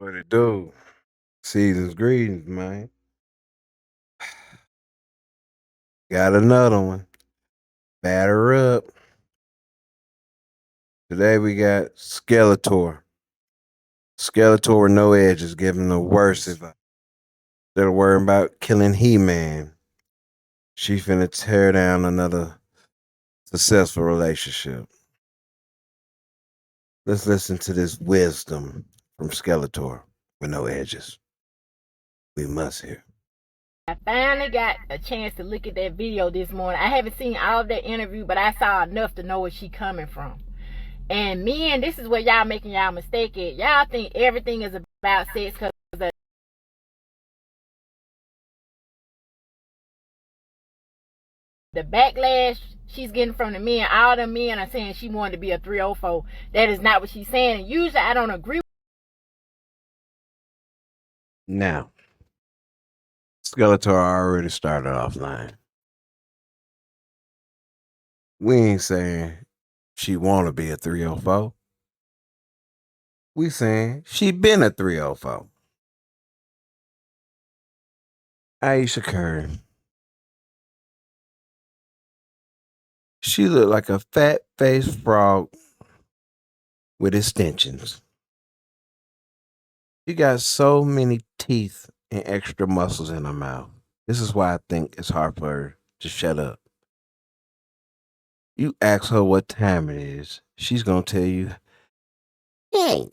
What it do? Season's greetings, man. Got another one. Batter up. Today we got Skeletor. Skeletor with no edges, giving the worst advice. They're worrying about killing He-Man. She finna tear down another successful relationship. Let's listen to this wisdom from Skeletor with no edges. We must hear. I finally got a chance to look at that video this morning. I haven't seen all of that interview, but I saw enough to know where she coming from. And men, this is where y'all making y'all mistake at. Y'all think everything is about sex because the backlash she's getting from the men. All the men are saying she wanted to be a 304. That is not what she's saying. And usually I don't agree. Now, Skeletor already started off lying. We ain't saying she want to be a 304. We saying she been a 304. Ayesha Curry. She looked like a fat-faced frog with extensions. She got so many teeth and extra muscles in her mouth. This is why I think it's hard for her to shut up. You ask her what time it is, she's gonna tell you, Hey,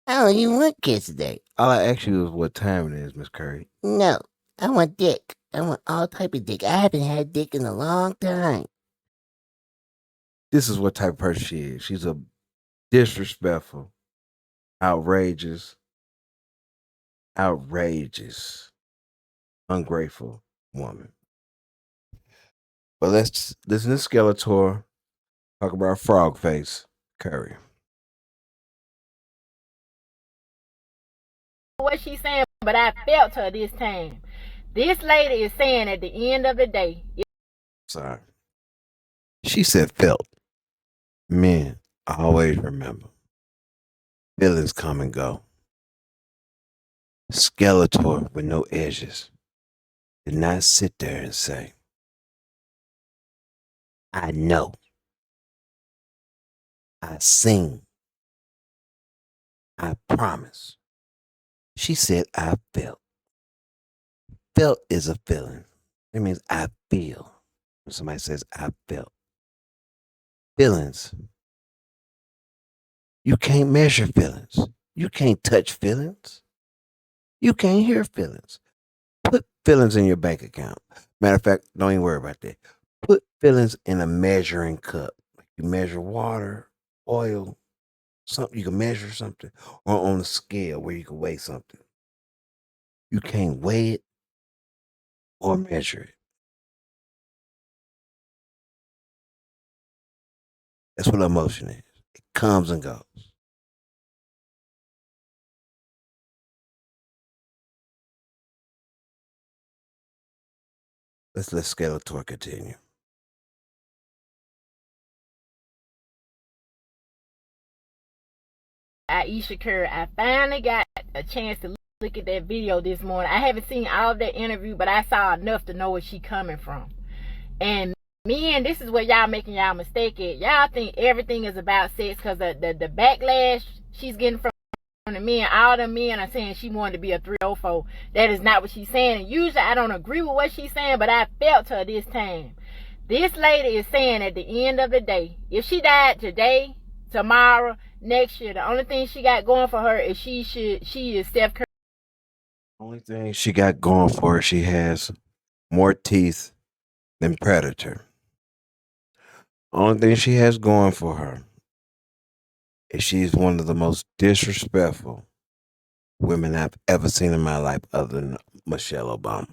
oh, you want kids today? all I asked you is what time it is, Miss Curry. No, I want dick. I want all type of dick. I haven't had dick in a long time. This is what type of person she is. She's a disrespectful, outrageous, ungrateful woman. But let's listen to Skeletor talk about frog face Curry. What she's saying, but I felt her this time. This lady is saying at the end of the day. Sorry. She said felt. Men, always remember. Feelings come and go. Skeletor with no edges did not sit there and say, I know. I sing. I promise. She said, I felt. Felt is a feeling. It means I feel. When somebody says, I felt. Feelings. You can't measure feelings. You can't touch feelings. You can't hear feelings. Put feelings in your bank account. Matter of fact, don't even worry about that. Put feelings in a measuring cup. Like you measure water, oil, something you can measure something, or on a scale where you can weigh something. You can't weigh it or measure it. That's what emotion is. It comes and goes. Let's let Skeletor continue. Ayesha Curry, I finally got a chance to look at that video this morning. I haven't seen all of that interview, but I saw enough to know where she coming from. And men, this is where y'all making y'all mistake at. Y'all think everything is about sex because the backlash she's getting from the men. All the men are saying she wanted to be a 304. That is not what she's saying. And usually I don't agree with what she's saying, but I felt her this time. This lady is saying at the end of the day, if she died today, tomorrow, next year, the only thing she got going for her is she is Steph Curry. Only thing she got going for her, she has more teeth than Predator. Only thing she has going for her is she's one of the most disrespectful women I've ever seen in my life, other than Michelle Obama.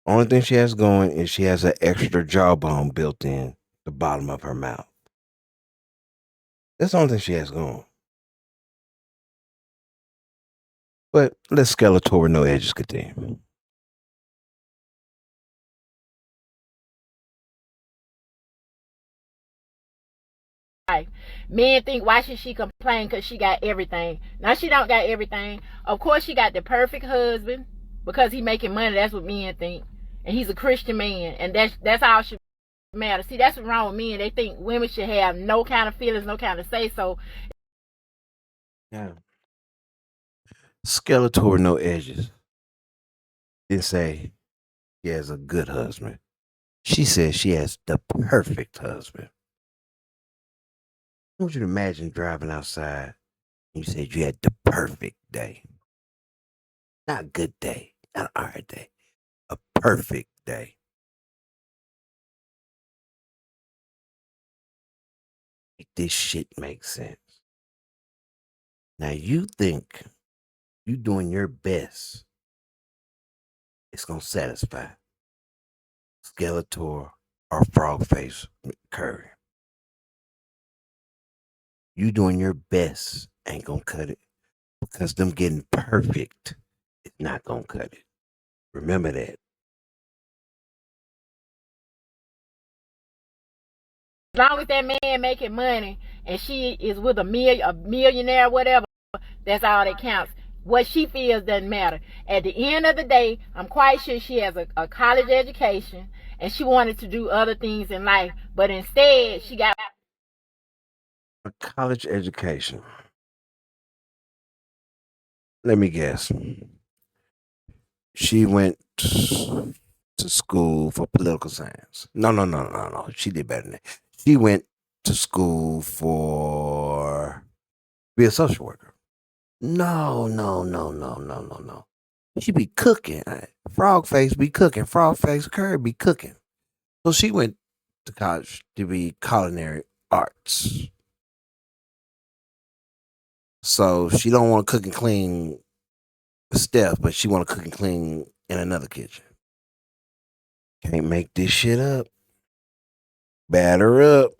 Only thing she has going is she has an extra jawbone built in the bottom of her mouth. That's the only thing she has going. But let's Skeletor with no edges continue. Men think, why should she complain? Because she got everything. Now she don't got everything. Of course she got the perfect husband because he making money. That's what men think. And he's a Christian man. And that's all should matter. See, that's what's wrong with men. They think women should have no kind of feelings, no kind of say so. Yeah. Skeletor, no edges. Didn't say she has a good husband. She says she has the perfect husband. I want you to imagine driving outside and you said you had the perfect day. Not a good day, not a hard day, a perfect day. This shit makes sense. Now you think you doing your best, it's gonna satisfy Skeletor or Frogface Curry. You doing your best ain't gonna cut it because them getting perfect is not gonna cut it. Remember that. As long as that man making money and she is with a millionaire, whatever, that's all that counts. What she feels doesn't matter. At the end of the day, I'm quite sure she has a college education and she wanted to do other things in life, but instead she got A college education. Let me guess. She went to school for political science. No. She did better than that. She went to school for be a social worker. No. She be cooking. Frogface be cooking. Frogface Curry be cooking. So she went to college to be culinary arts. So she don't want to cook and clean Steph, but she want to cook and clean in another kitchen. Can't make this shit up. Batter up.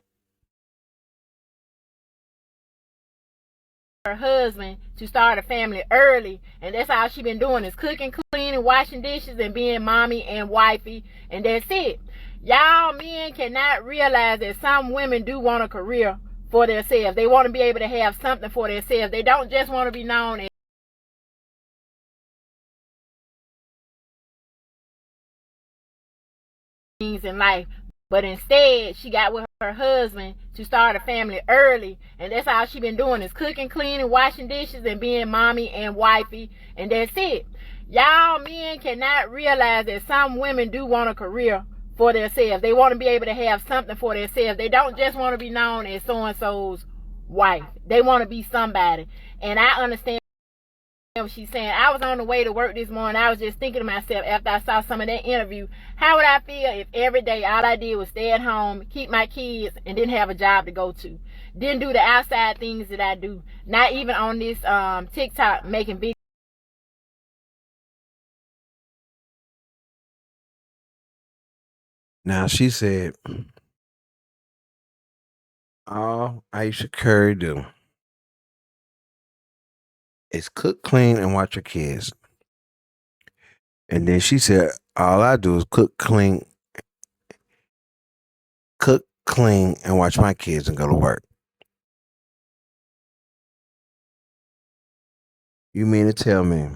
her husband to start a family early, and that's all she been doing is cooking, cleaning, washing dishes, and being mommy and wifey, and that's it. Y'all men cannot realize that some women do want a career for themselves. They want to be able to have something for themselves. They don't just want to be known as things in life. But instead, she got with her husband to start a family early, and that's all she been doing is cooking, cleaning, washing dishes, and being mommy and wifey, and that's it. Y'all men cannot realize that some women do want a career for themselves. They want to be able to have something for themselves. They don't just want to be known as so-and-so's wife. They want to be somebody. And I understand what she's saying. I was on the way to work this morning. I was just thinking to myself after I saw some of that interview, how would I feel if every day all I did was stay at home, keep my kids, and didn't have a job to go to? Didn't do the outside things that I do. Not even on this TikTok making videos. Now she said, all Ayesha Curry do is cook, clean, and watch her kids. And then she said, all I do is cook, clean, and watch my kids and go to work. You mean to tell me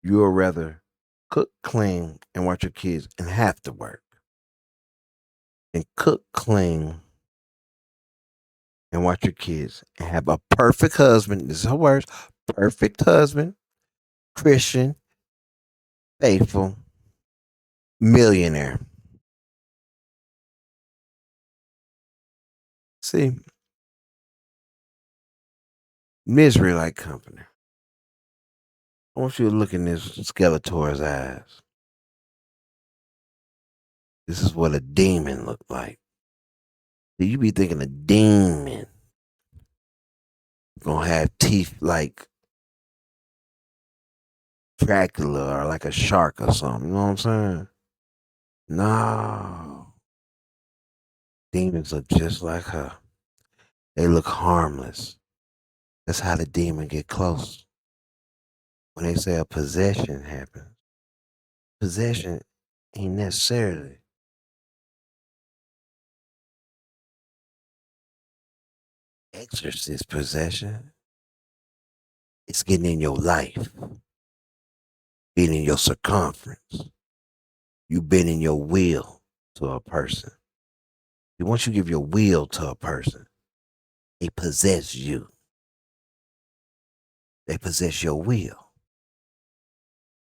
you would rather cook, clean, and watch your kids and have to work than cook, clean, and watch your kids and have a perfect husband? This is her words: perfect husband, Christian, faithful, millionaire. See, misery like company. I want you to look in this Skeletor's eyes. This is what a demon looked like. You be thinking a demon gonna have teeth like Dracula or like a shark or something. You know what I'm saying? No. Demons look just like her. They look harmless. That's how the demon get close. When they say a possession happens, possession ain't necessarily exorcist possession. It's getting in your life, being in your circumference. You bending your will to a person. And once you give your will to a person, they possess you. They possess your will.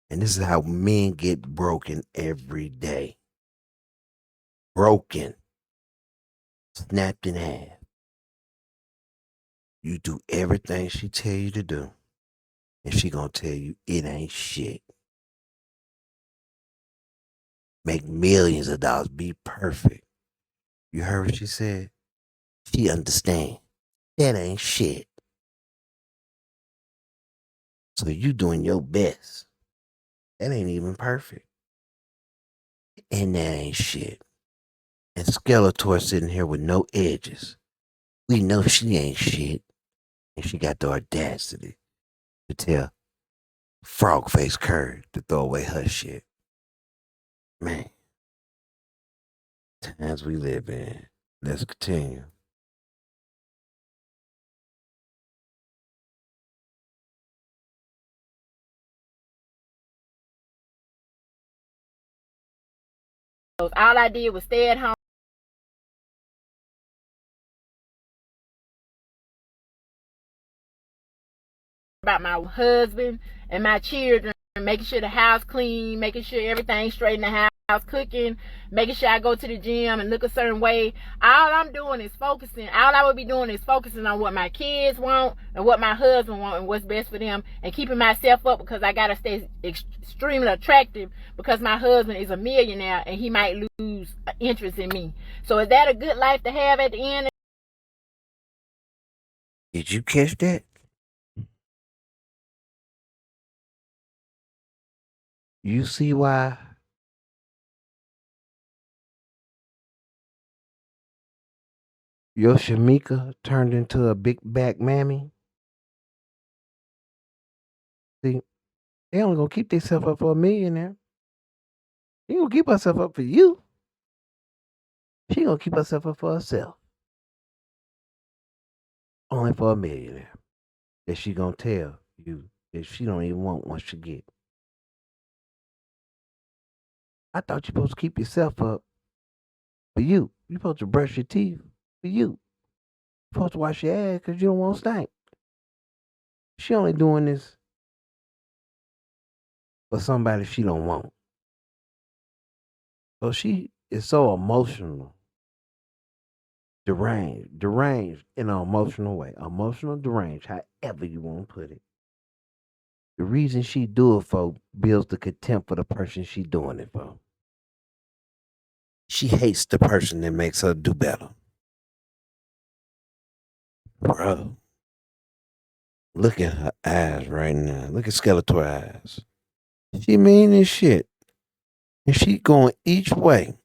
And this is how men get broken every day. Broken. Snapped in half. You do everything she tell you to do. And she gonna tell you it ain't shit. Make millions of dollars. Be perfect. You heard what she said? She understand. That ain't shit. So you doing your best. That ain't even perfect. And that ain't shit. And Skeletor sitting here with no edges. We know she ain't shit. And she got the audacity to tell Frog Face Curry to throw away her shit. Man, times we live in. Let's continue. All I did was stay at home about my husband and my children, making sure the house clean, making sure everything's straight in the house, cooking, making sure I go to the gym and look a certain way. All I'm doing is focusing. All I would be doing is focusing on what my kids want and what my husband want and what's best for them, and keeping myself up because I gotta stay extremely attractive because my husband is a millionaire and he might lose interest in me. So is that a good life to have at the end? Did you catch that? You see why your Shamika turned into a big back mammy? See, they only gonna keep themselves up for a millionaire. She gonna keep herself up for you. She gonna keep herself up for herself. Only for a millionaire. That she gonna tell you that she don't even want once she get. I thought you supposed to keep yourself up for you. You supposed to brush your teeth for you. You supposed to wash your ass because you don't want to stink. She only doing this for somebody she don't want. So she is so emotional, deranged in an emotional way, emotional deranged, however you want to put it. The reason she do it for builds the contempt for the person she doing it for. She hates the person that makes her do better. Bro, look at her eyes right now. Look at Skeletor eyes. She mean as shit. And she going each way.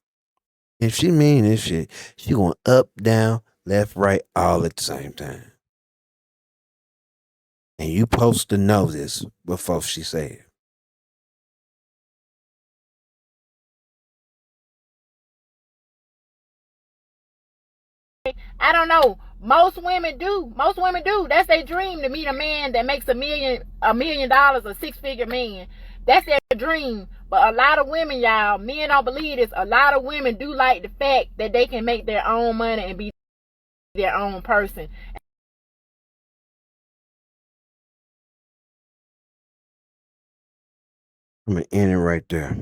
If she mean this shit, she going up, down, left, right, all at the same time. And you supposed to know this before she say it. I don't know. Most women do. Most women do. That's their dream, to meet a man that makes $1 million, a six-figure man. That's their dream. But a lot of women, y'all, men don't believe this. A lot of women do like the fact that they can make their own money and be their own person. I'm gonna end it right there.